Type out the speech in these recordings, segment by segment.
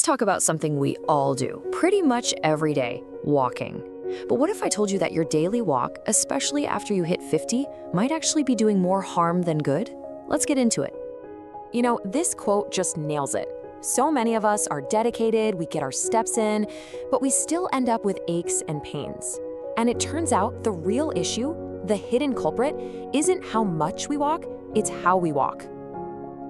Let's talk about something we all do, pretty much every day, walking. But what if I told you that your daily walk, especially after you hit 50, might actually be doing more harm than good? Let's get into it. You know, this quote just nails it. So many of us are dedicated, we get our steps in, but we still end up with aches and pains. And it turns out the real issue, the hidden culprit, isn't how much we walk, it's how we walk.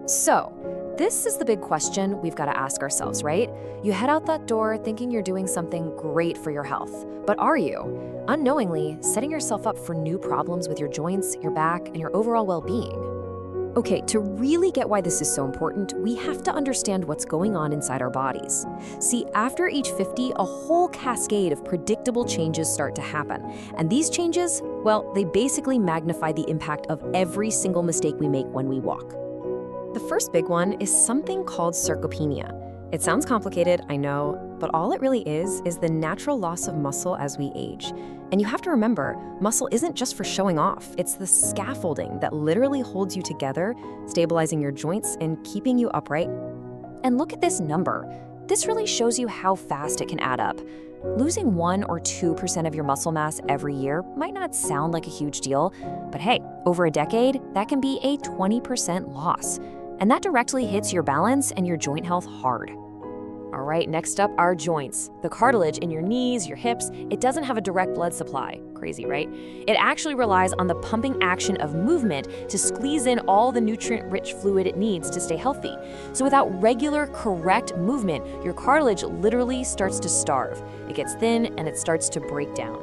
So, this is the big question we've got to ask ourselves, right? You head out that door thinking you're doing something great for your health, but are you? Unknowingly, setting yourself up for new problems with your joints, your back, and your overall well-being. Okay, to really get why this is so important, we have to understand what's going on inside our bodies. See, after age 50, a whole cascade of predictable changes start to happen. And these changes, well, they basically magnify the impact of every single mistake we make when we walk. The first big one is something called sarcopenia. It sounds complicated, I know, but all it really is the natural loss of muscle as we age. And you have to remember, muscle isn't just for showing off. It's the scaffolding that literally holds you together, stabilizing your joints and keeping you upright. And look at this number. This really shows you how fast it can add up. Losing 1 or 2% of your muscle mass every year might not sound like a huge deal, but hey, over a decade, that can be a 20% loss. And that directly hits your balance and your joint health hard. All right, next up are joints. The cartilage in your knees, your hips, it doesn't have a direct blood supply. Crazy, right? It actually relies on the pumping action of movement to squeeze in all the nutrient-rich fluid it needs to stay healthy. So without regular, correct movement, your cartilage literally starts to starve. It gets thin and it starts to break down.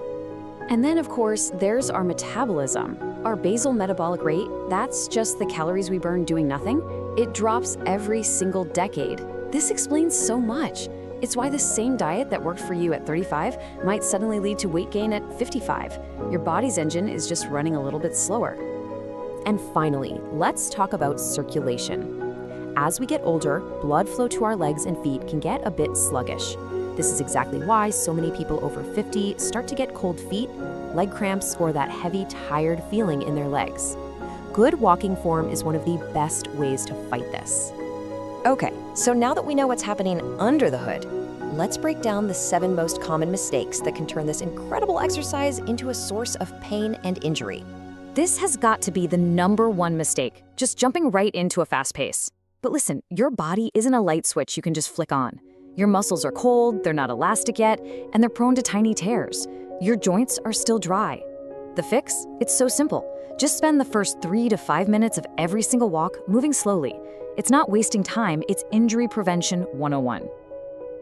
And then, of course, there's our metabolism. Our basal metabolic rate, that's just the calories we burn doing nothing. It drops every single decade. This explains so much. It's why the same diet that worked for you at 35 might suddenly lead to weight gain at 55. Your body's engine is just running a little bit slower. And finally, let's talk about circulation. As we get older, blood flow to our legs and feet can get a bit sluggish. This is exactly why so many people over 50 start to get cold feet, leg cramps, or that heavy, tired feeling in their legs. Good walking form is one of the best ways to fight this. Okay, so now that we know what's happening under the hood, let's break down the 7 most common mistakes that can turn this incredible exercise into a source of pain and injury. This has got to be the #1 mistake, just jumping right into a fast pace. But listen, your body isn't a light switch you can just flick on. Your muscles are cold, they're not elastic yet, and they're prone to tiny tears. Your joints are still dry. The fix? It's so simple. Just spend the first 3 to 5 minutes of every single walk moving slowly. It's not wasting time, it's injury prevention 101.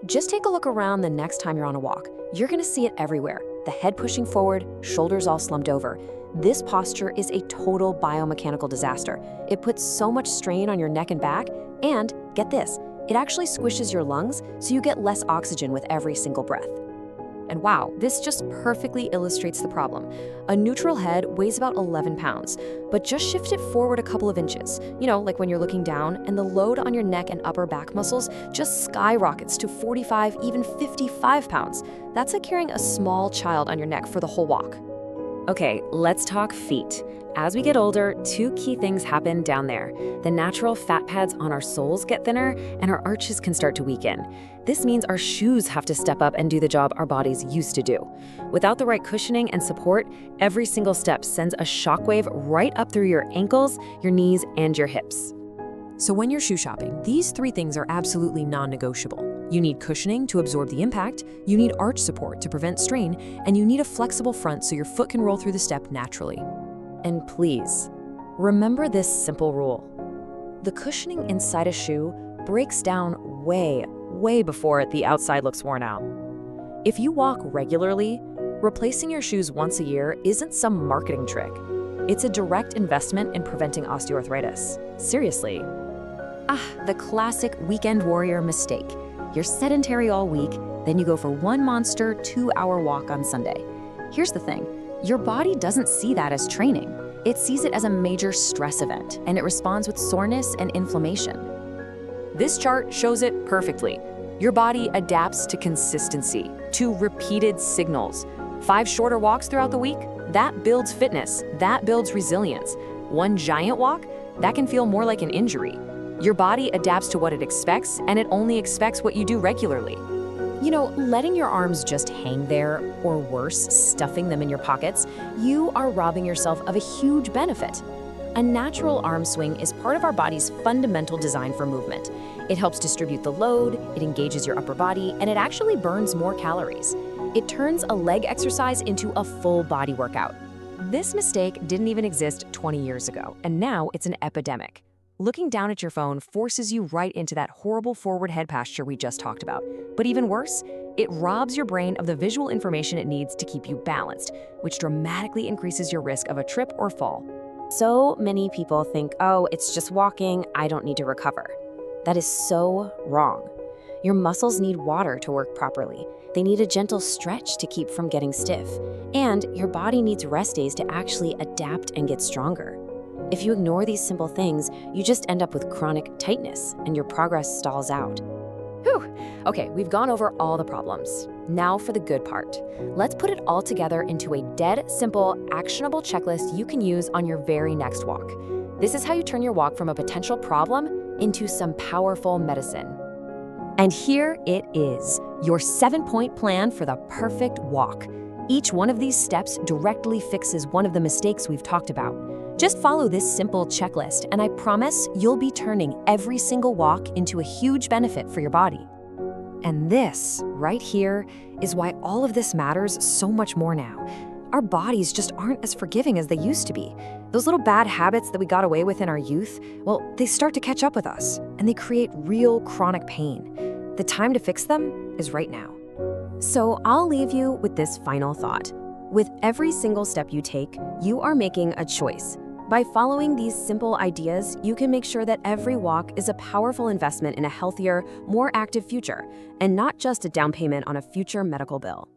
Just take a look around the next time you're on a walk. You're gonna see it everywhere. The head pushing forward, shoulders all slumped over. This posture is a total biomechanical disaster. It puts so much strain on your neck and back, and get this, it actually squishes your lungs so you get less oxygen with every single breath. And wow, this just perfectly illustrates the problem. A neutral head weighs about 11 pounds, but just shift it forward a couple of inches. You know, like when you're looking down, and the load on your neck and upper back muscles just skyrockets to 45, even 55 pounds. That's like carrying a small child on your neck for the whole walk. Okay, let's talk feet. As we get older, 2 key things happen down there. The natural fat pads on our soles get thinner, and our arches can start to weaken. This means our shoes have to step up and do the job our bodies used to do. Without the right cushioning and support, every single step sends a shockwave right up through your ankles, your knees, and your hips. So when you're shoe shopping, these 3 things are absolutely non-negotiable. You need cushioning to absorb the impact, you need arch support to prevent strain, and you need a flexible front so your foot can roll through the step naturally. And please, remember this simple rule. The cushioning inside a shoe breaks down way before the outside looks worn out. If you walk regularly, replacing your shoes once a year isn't some marketing trick. It's a direct investment in preventing osteoarthritis. Seriously. The classic weekend warrior mistake. You're sedentary all week, then you go for one monster 2-hour walk on Sunday. Here's the thing. Your body doesn't see that as training. It sees it as a major stress event, and it responds with soreness and inflammation. This chart shows it perfectly. Your body adapts to consistency, to repeated signals. 5 shorter walks throughout the week, that builds fitness, that builds resilience. One giant walk, that can feel more like an injury. Your body adapts to what it expects, and it only expects what you do regularly. You know, letting your arms just hang there, or worse, stuffing them in your pockets, you are robbing yourself of a huge benefit. A natural arm swing is part of our body's fundamental design for movement. It helps distribute the load, it engages your upper body, and it actually burns more calories. It turns a leg exercise into a full body workout. This mistake didn't even exist 20 years ago, and now it's an epidemic. Looking down at your phone forces you right into that horrible forward head posture we just talked about. But even worse, it robs your brain of the visual information it needs to keep you balanced, which dramatically increases your risk of a trip or fall. So many people think, oh, it's just walking, I don't need to recover. That is so wrong. Your muscles need water to work properly. They need a gentle stretch to keep from getting stiff. And your body needs rest days to actually adapt and get stronger. If you ignore these simple things, you just end up with chronic tightness and your progress stalls out. Whew. Okay, we've gone over all the problems. Now for the good part. Let's put it all together into a dead, simple, actionable checklist you can use on your very next walk. This is how you turn your walk from a potential problem into some powerful medicine. And here it is, your 7-point plan for the perfect walk. Each one of these steps directly fixes one of the mistakes we've talked about. Just follow this simple checklist, and I promise you'll be turning every single walk into a huge benefit for your body. And this, right here, is why all of this matters so much more now. Our bodies just aren't as forgiving as they used to be. Those little bad habits that we got away with in our youth, well, they start to catch up with us, and they create real chronic pain. The time to fix them is right now. So I'll leave you with this final thought. With every single step you take, you are making a choice. By following these simple ideas, you can make sure that every walk is a powerful investment in a healthier, more active future, and not just a down payment on a future medical bill.